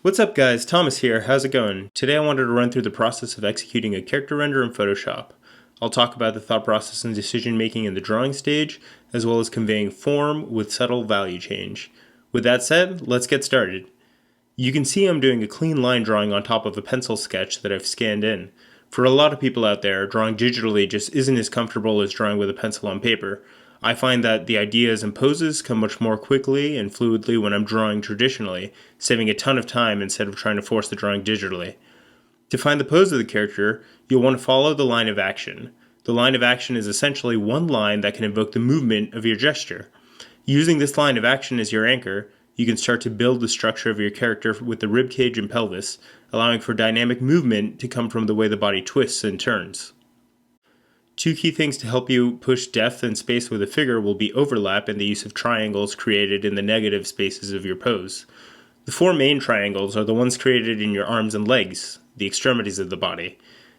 What's up guys, Thomas here, how's it going? Today I wanted to run through the process of executing a character render in Photoshop. I'll talk about the thought process and decision making in the drawing stage, as well as conveying form with subtle value change. With that said, let's get started. You can see I'm doing a clean line drawing on top of a pencil sketch that I've scanned in. For a lot of people out there, drawing digitally just isn't as comfortable as drawing with a pencil on paper. I find that the ideas and poses come much more quickly and fluidly when I'm drawing traditionally, saving a ton of time instead of trying to force the drawing digitally. To find the pose of the character, you'll want to follow the line of action. The line of action is essentially one line that can invoke the movement of your gesture. Using this line of action as your anchor, you can start to build the structure of your character with the ribcage and pelvis, allowing for dynamic movement to come from the way the body twists and turns. Two key things to help you push depth and space with a figure will be overlap and the use of triangles created in the negative spaces of your pose. The four main triangles are the ones created in your arms and legs, the extremities of the body.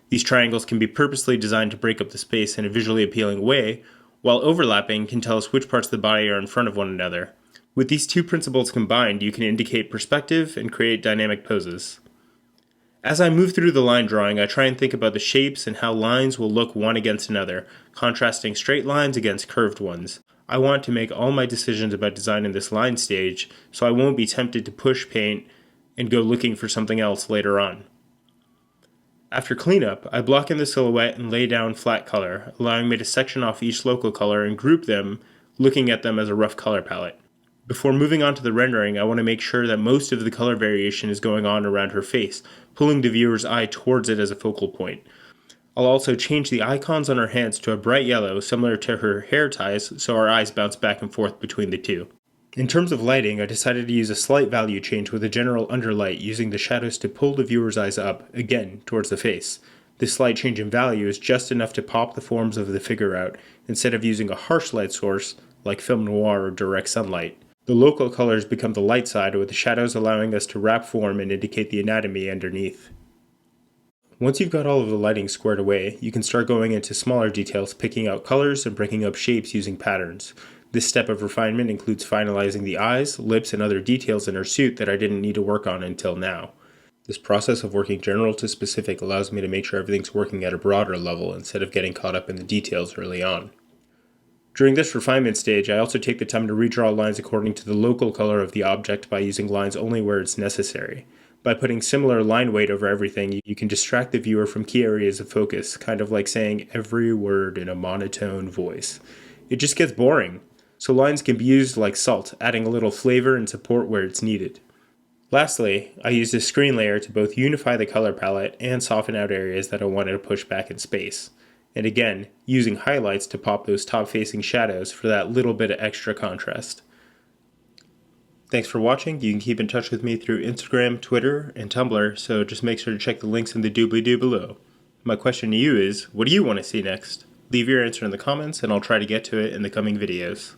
These triangles can be purposely designed to break up the space in a visually appealing way, while overlapping can tell us which parts of the body are in front of one another. With these two principles combined, you can indicate perspective and create dynamic poses. As I move through the line drawing, I try and think about the shapes and how lines will look one against another, contrasting straight lines against curved ones. I want to make all my decisions about designing this line stage, so I won't be tempted to push paint and go looking for something else later on. After cleanup, I block in the silhouette and lay down flat color, allowing me to section off each local color and group them, looking at them as a rough color palette. Before moving on to the rendering, I want to make sure that most of the color variation is going on around her face, pulling the viewer's eye towards it as a focal point. I'll also change the icons on her hands to a bright yellow, similar to her hair ties, so our eyes bounce back and forth between the two. In terms of lighting, I decided to use a slight value change with a general underlight, using the shadows to pull the viewer's eyes up, again, towards the face. This slight change in value is just enough to pop the forms of the figure out, instead of using a harsh light source, like film noir or direct sunlight. The local colors become the light side, with the shadows allowing us to wrap form and indicate the anatomy underneath. Once you've got all of the lighting squared away, you can start going into smaller details, picking out colors and breaking up shapes using patterns. This step of refinement includes finalizing the eyes, lips, and other details in her suit that I didn't need to work on until now. This process of working general to specific allows me to make sure everything's working at a broader level instead of getting caught up in the details early on. During this refinement stage, I also take the time to redraw lines according to the local color of the object by using lines only where it's necessary. By putting similar line weight over everything, you can distract the viewer from key areas of focus, kind of like saying every word in a monotone voice. It just gets boring, so lines can be used like salt, adding a little flavor and support where it's needed. Lastly, I used a screen layer to both unify the color palette and soften out areas that I wanted to push back in space. And again, using highlights to pop those top-facing shadows for that little bit of extra contrast. Thanks for watching. You can keep in touch with me through Instagram, Twitter, and Tumblr, so just make sure to check the links in the doobly-doo below. My question to you is, what do you want to see next? Leave your answer in the comments, and I'll try to get to it in the coming videos.